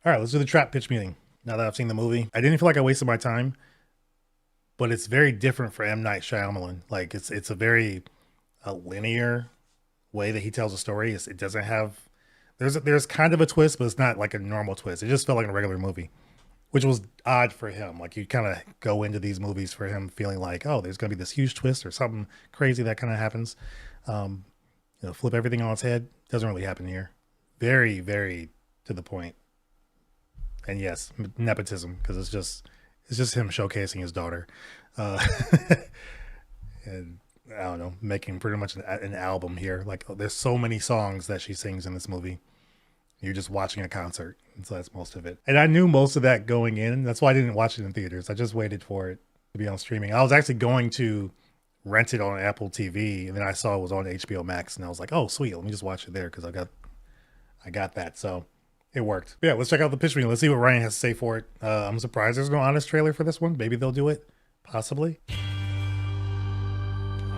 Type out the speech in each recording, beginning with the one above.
All right, let's do the trap pitch meeting. Now that I've seen the movie, I didn't feel like I wasted my time, but it's very different for M. Night Shyamalan. Like it's a very linear way that he tells a story. It doesn't have there's kind of a twist, but it's not like a normal twist. It just felt like a regular movie, which was odd for him. Like you kind of go into these movies for him feeling like, oh, there's gonna be this huge twist or something crazy that kind of happens. Flip everything on its head. Doesn't really happen here. Very, very to the point. And yes, nepotism, because it's just him showcasing his daughter, and I don't know, making pretty much an album here. Like there's so many songs that she sings in this movie. You're just watching a concert, and so that's most of it. And I knew most of that going in. That's why I didn't watch it in theaters. I just waited for it to be on streaming. I was actually going to rent it on Apple TV, and then I saw it was on HBO Max, and I was like, oh sweet, let me just watch it there because I got that. So it worked. But yeah, let's check out the pitch meeting. Let's see what Ryan has to say for it. I'm surprised there's no honest trailer for this one. Maybe they'll do it. Possibly.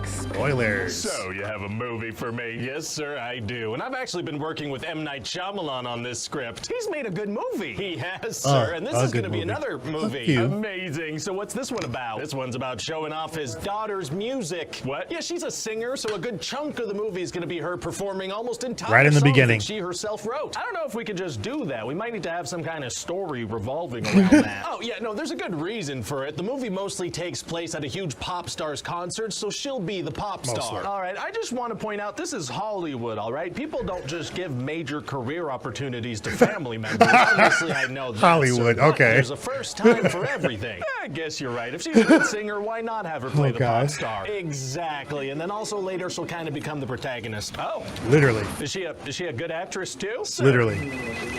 Spoilers. So you have a movie for me? Yes, sir, I do. And I've actually been working with M. Night Shyamalan on this script. He's made a good movie. He has, sir. And this is going to be another movie. Amazing. So what's this one about? This one's about showing off his daughter's music. What? Yeah, she's a singer, so a good chunk of the movie is going to be her performing almost entirely right in the beginning. She herself wrote. I don't know if we could just do that. We might need to have some kind of story revolving around that. Oh, yeah, no, there's a good reason for it. The movie mostly takes place at a huge pop star's concert, so she'll be the pop star. All right, I just want to point out this is Hollywood, all right? People don't just give major career opportunities to family members. Obviously, I know that. Hollywood, okay. There's a first time for everything. I guess you're right. If she's a good singer, why not have her play the pop star? Exactly. And then also later she'll kind of become the protagonist. Oh. Literally. Is she a good actress too? Literally.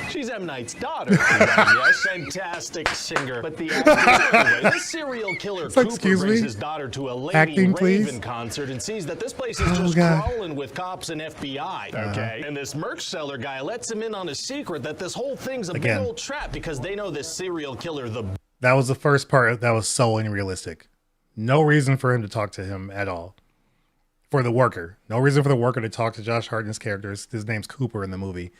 She's M. Night's daughter. Yes, fantastic singer. But the actor, anyway, this serial killer Cooper brings his daughter to a Lady Raven concert and sees that this place is just crawling with cops and FBI. Okay. And this merch seller guy lets him in on a secret that this whole thing's a big old trap because they know this serial killer. That was the first part that was so unrealistic. No reason for him to talk to him at all. For the worker. No reason for the worker to talk to Josh Hartnett's character. His name's Cooper in the movie.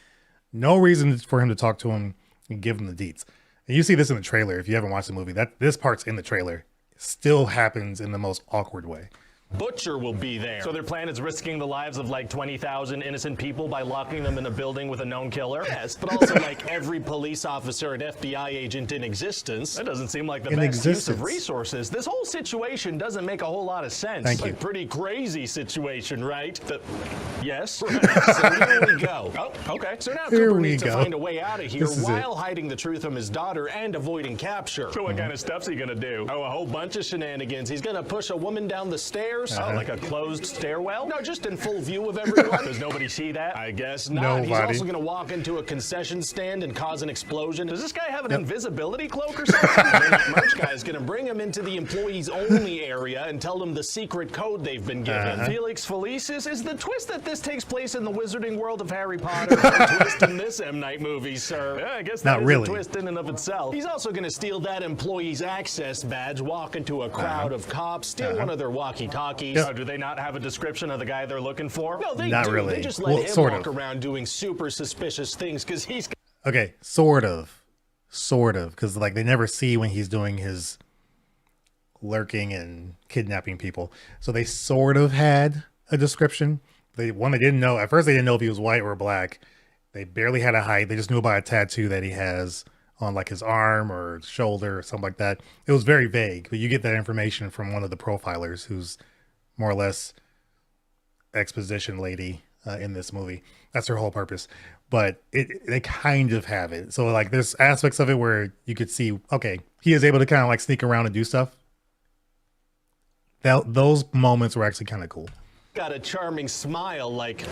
No reason for him to talk to him and give him the deets. And you see this in the trailer if you haven't watched the movie. This part's in the trailer. It still happens in the most awkward way. Butcher will be there. So their plan is risking the lives of like 20,000 innocent people by locking them in a building with a known killer? Yes, but also like every police officer and FBI agent in existence. That doesn't seem like the best use of resources. This whole situation doesn't make a whole lot of sense. Thank you. Pretty crazy situation, right? Yes? Right. So here we go. Oh, okay. So now Cooper needs to find a way out of here while hiding the truth from his daughter and avoiding capture. So what kind of stuff's he gonna do? Oh, a whole bunch of shenanigans. He's gonna push a woman down the stairs. Oh, like a closed stairwell? No, just in full view of everyone. Does nobody see that? I guess not. Nobody. He's also going to walk into a concession stand and cause an explosion. Does this guy have an invisibility cloak or something? And then that merch guy is going to bring him into the employees only area and tell them the secret code they've been given. Felix Felicis, is the twist that this takes place in the wizarding world of Harry Potter a twist in this M. Night movie, sir? Yeah, I guess that is a twist in and of itself. He's also going to steal that employee's access badge, walk into a crowd of cops, steal one of their walkie-talkies. Oh, do they not have a description of the guy they're looking for? No, they do. Really. They just let him walk around doing super suspicious things because he's... Okay, sort of. Because like they never see when he's doing his lurking and kidnapping people. So they sort of had a description. They didn't know. At first they didn't know if he was white or black. They barely had a height. They just knew about a tattoo that he has on like his arm or shoulder or something like that. It was very vague, but you get that information from one of the profilers who's more or less exposition lady in this movie. That's her whole purpose. But they kind of have it. So like there's aspects of it where you could see, okay, he is able to kind of like sneak around and do stuff. Those moments were actually kind of cool. Got a charming smile like,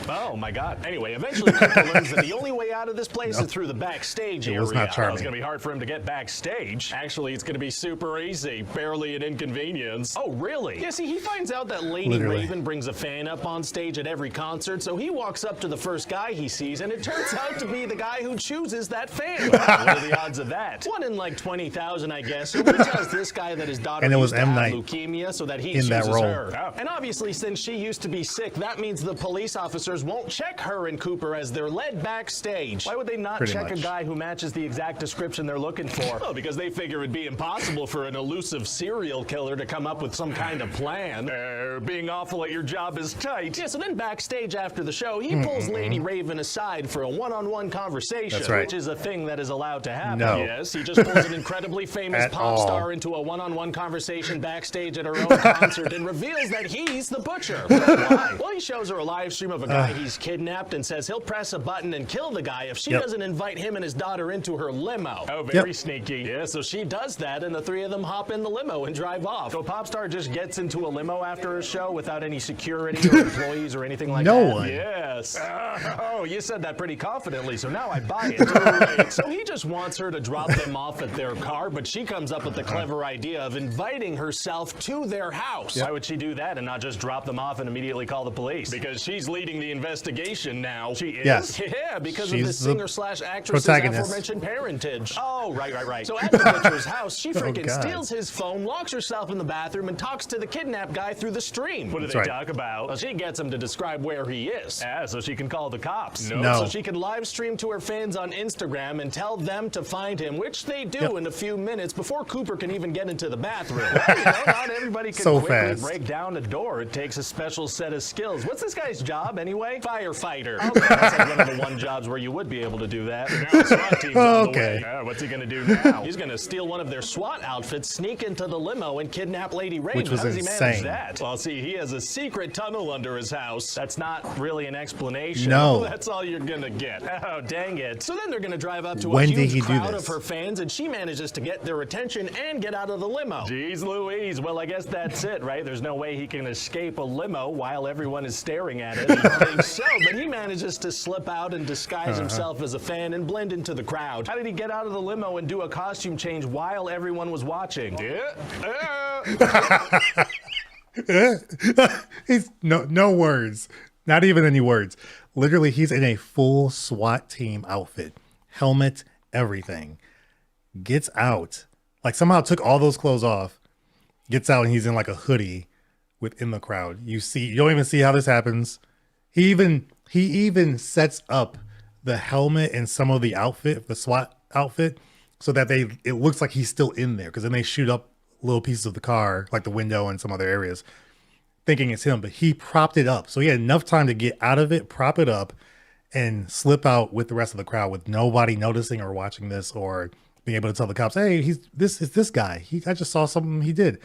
oh my God. Anyway, eventually Cooper learns that the only way out of this place is through the backstage area. It was not charming. It's going to be hard for him to get backstage. Actually, it's going to be super easy. Barely an inconvenience. Oh, really? Yeah, see, he finds out that Lady Raven brings a fan up on stage at every concert, so he walks up to the first guy he sees, and it turns out to be the guy who chooses that fan. What are the odds of that? 1 in like 20,000, I guess. So he tells this guy that his daughter used to have leukemia so that he chooses her. Oh. And obviously, since she used to be sick, that means the police officers cameras won't check her and Cooper as they're led backstage. Why would they not check a guy who matches the exact description they're looking for? Well, because they figure it'd be impossible for an elusive serial killer to come up with some kind of plan. Being awful at your job is tight. Yeah, so then backstage after the show, he pulls Lady Raven aside for a one-on-one conversation. That's right. Which is a thing that is allowed to happen. No. Yes, he just pulls an incredibly famous pop star into a one-on-one conversation backstage at her own concert and reveals that he's the butcher. Why? Well, he shows her a live stream of a guy he's kidnapped and says he'll press a button and kill the guy if she doesn't invite him and his daughter into her limo. Oh, very sneaky. Yeah, so she does that, and the three of them hop in the limo and drive off. So pop star just gets into a limo after her show without any security or employees or anything like that? No one. Yes. Oh, you said that pretty confidently, so now I buy it. So he just wants her to drop them off at their car, but she comes up with the clever idea of inviting herself to their house. Why would she do that and not just drop them off and immediately call the police? Because she's leading the investigation now. She is? Yes. Yeah, because She's of the singer/actress's protagonist. aforementioned parentage. Oh, right. So at the butcher's house, she freaking God. steals his phone, locks herself in the bathroom, and talks to the kidnapped guy through the stream. What do they talk about? Well, she gets him to describe where he is. Yeah, so she can call the cops. No. So she can live stream to her fans on Instagram and tell them to find him, which they do in a few minutes before Cooper can even get into the bathroom. Well, you know, not everybody can quickly break down a door. It takes a special set of skills. What's this guy's job anyway? Firefighter. Okay, that's like one of the one jobs where you would be able to do that. Now SWAT team's on the way. What's he gonna do now? He's gonna steal one of their SWAT outfits, sneak into the limo, and kidnap Lady Raven. Which was How does he manage insane. that? Well, see, he has a secret tunnel under his house. That's not really an explanation. No. That's all you're gonna get. Oh, dang it. So then they're gonna drive up to When a did he huge do crowd this? of her fans, and she manages to get their attention and get out of the limo. Jeez Louise. Well, I guess that's it, right? There's no way he can escape a limo while everyone is staring at it. I think so, but he manages to slip out and disguise himself as a fan and blend into the crowd. How did he get out of the limo and do a costume change while everyone was watching? He's no words, not even any words. Literally, he's in a full SWAT team outfit, helmet, everything. Gets out, like somehow took all those clothes off. Gets out and he's in like a hoodie within the crowd. You don't even see how this happens. He even sets up the helmet and some of the outfit, the SWAT outfit, so that it looks like he's still in there. Because then they shoot up little pieces of the car, like the window and some other areas, thinking it's him. But he propped it up, so he had enough time to get out of it, prop it up, and slip out with the rest of the crowd with nobody noticing or watching this or being able to tell the cops, "Hey, this guy. I just saw something he did."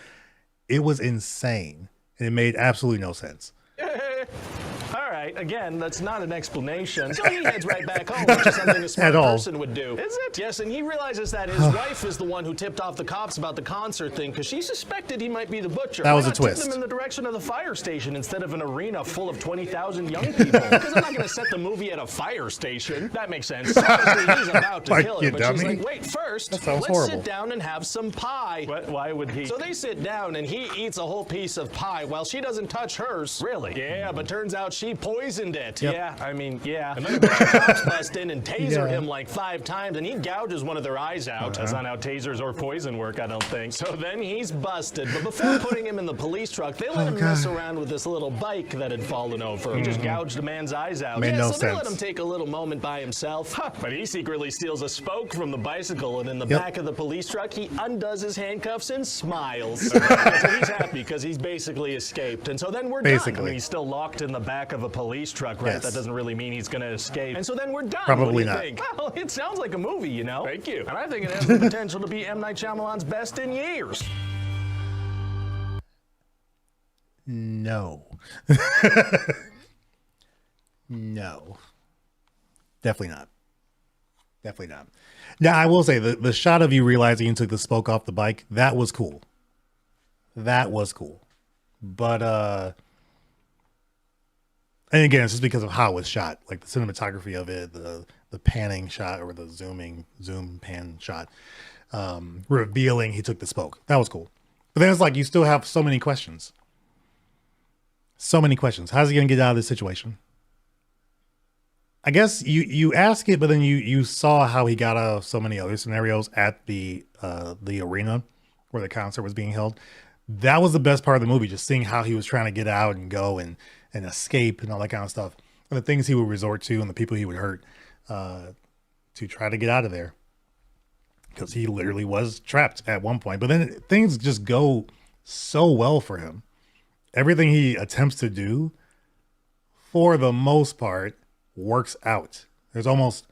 It was insane, and it made absolutely no sense. All right, again, that's not an explanation. So he heads right back home, which is something a smart person would do. Is it? Yes, and he realizes that his wife is the one who tipped off the cops about the concert thing because she suspected he might be the butcher. That was a Tip twist. them in the direction of the fire station instead of an arena full of 20,000 young people. Because I'm not going to set the movie at a fire station. That makes sense. So obviously, he's about to kill her, but she's like, wait, first, let's sit down and have some pie. What? Why would he? So they sit down, and he eats a whole piece of pie while she doesn't touch hers. Really? Yeah, but turns out she poisoned it. Yeah, I mean, yeah. And then the cops bust in and taser him like 5 times, and he gouges one of their eyes out. That's not how tasers or poison work, I don't think. So then he's busted. But before putting him in the police truck, they let him mess around with this little bike that had fallen over. He just gouged a man's eyes out. Made no so they sense. let him take a little moment by himself. But he secretly steals a spoke from the bicycle, and in the back of the police truck, he undoes his handcuffs and smiles. So he's happy because he's basically escaped. And so then we're done. I mean, he's still locked in the back of a police truck, right? That doesn't really mean he's going to escape. And so then we're done. Probably what do you not. think? Well, it sounds like a movie, you know? Thank you. And I think it has the potential to be M. Night Shyamalan's best in years. No. No. Definitely not. Definitely not. Now, I will say the shot of you realizing you took the spoke off the bike, that was cool. That was cool. But, and again, it's just because of how it was shot, like the cinematography of it, the panning shot or the zoom pan shot, revealing he took the spoke. That was cool. But then it's like, you still have so many questions. So many questions. How's he going to get out of this situation? I guess you ask it, but then you saw how he got out of so many other scenarios at the arena where the concert was being held. That was the best part of the movie, just seeing how he was trying to get out and go and escape and all that kind of stuff. and the things he would resort to and the people he would hurt uh, to try to get out of there, because he literally was trapped at one point. But then things just go so well for him. Everything he attempts to do, for the most part, works out. There's almost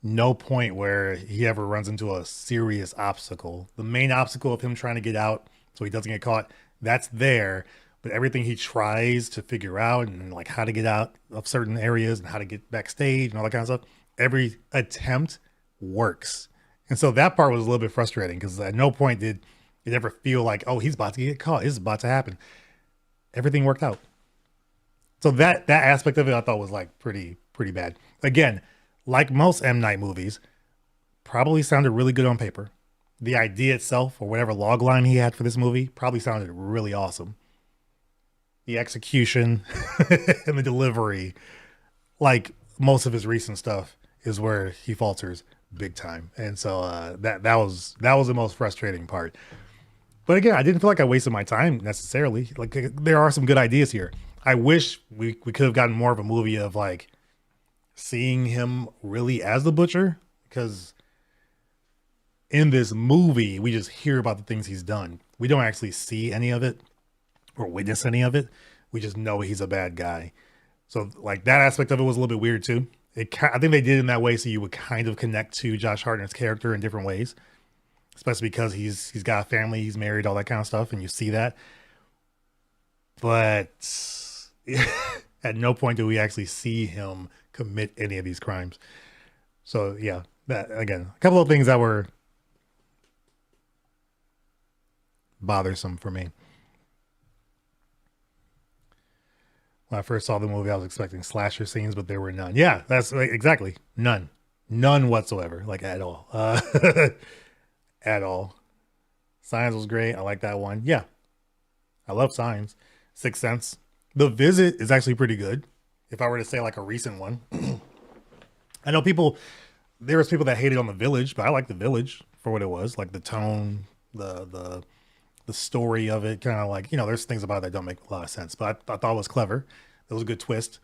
no point where he ever runs into a serious obstacle. The main obstacle of him trying to get out so he doesn't get caught, that's there. But everything he tries to figure out, and like how to get out of certain areas and how to get backstage and all that kind of stuff, every attempt works. And so that part was a little bit frustrating, because at no point did it ever feel like, oh, he's about to get caught. This is about to happen. Everything worked out. So that aspect of it I thought was like pretty bad. Again, like most M. Night movies, probably sounded really good on paper. The idea itself, or whatever log line he had for this movie, probably sounded really awesome. The execution and the delivery, like most of his recent stuff, is where he falters big time. And so that was the most frustrating part. But again, I didn't feel like I wasted my time necessarily. Like, there are some good ideas here. I wish we could have gotten more of a movie of like seeing him really as the butcher, because in this movie we just hear about the things he's done. We don't actually see any of it or witness any of it. We just know he's a bad guy. So like that aspect of it was a little bit weird too. I think they did it in that way so you would kind of connect to Josh Hartnett's character in different ways, especially because he's got a family, he's married, all that kind of stuff, and you see that. But at no point do we actually see him commit any of these crimes. So yeah, that again, a couple of things that were bothersome for me. When I first saw the movie, I was expecting slasher scenes, but there were none. Yeah, that's like, exactly none whatsoever, like at all, at all. Signs was great. I like that one. Yeah, I love Signs. Sixth Sense. The Visit is actually pretty good. If I were to say like a recent one, I know there was people that hated on The Village, but I like The Village for what it was. Like the tone, the story of it, kind of like, there's things about it that don't make a lot of sense, but I thought it was clever. It was a good twist.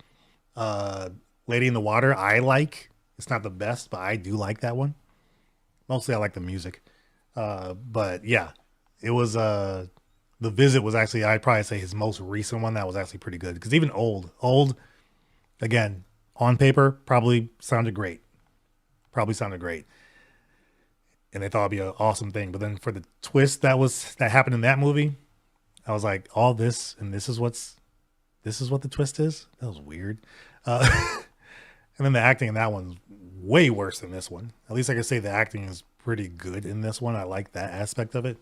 Lady in the Water, I like. It's not the best, but I do like that one. Mostly I like the music. But yeah, it was The Visit was actually, I'd probably say, his most recent one that was actually pretty good. Because even old, again, on paper, probably sounded great. And they thought it'd be an awesome thing. But then for the twist that happened in that movie, I was like, all this, and this is what the twist is? That was weird. And then the acting in that one's way worse than this one. At least I can say the acting is pretty good in this one. I like that aspect of it.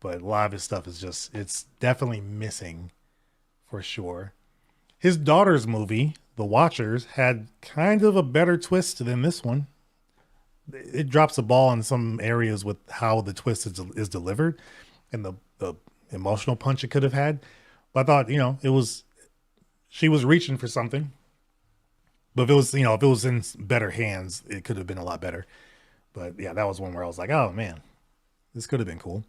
But a lot of his stuff is it's definitely missing for sure. His daughter's movie, The Watchers, had kind of a better twist than this one. It drops the ball in some areas with how the twist is delivered and the emotional punch it could have had. But I thought, she was reaching for something. But if it was in better hands, it could have been a lot better. But yeah, that was one where I was like, oh man, this could have been cool.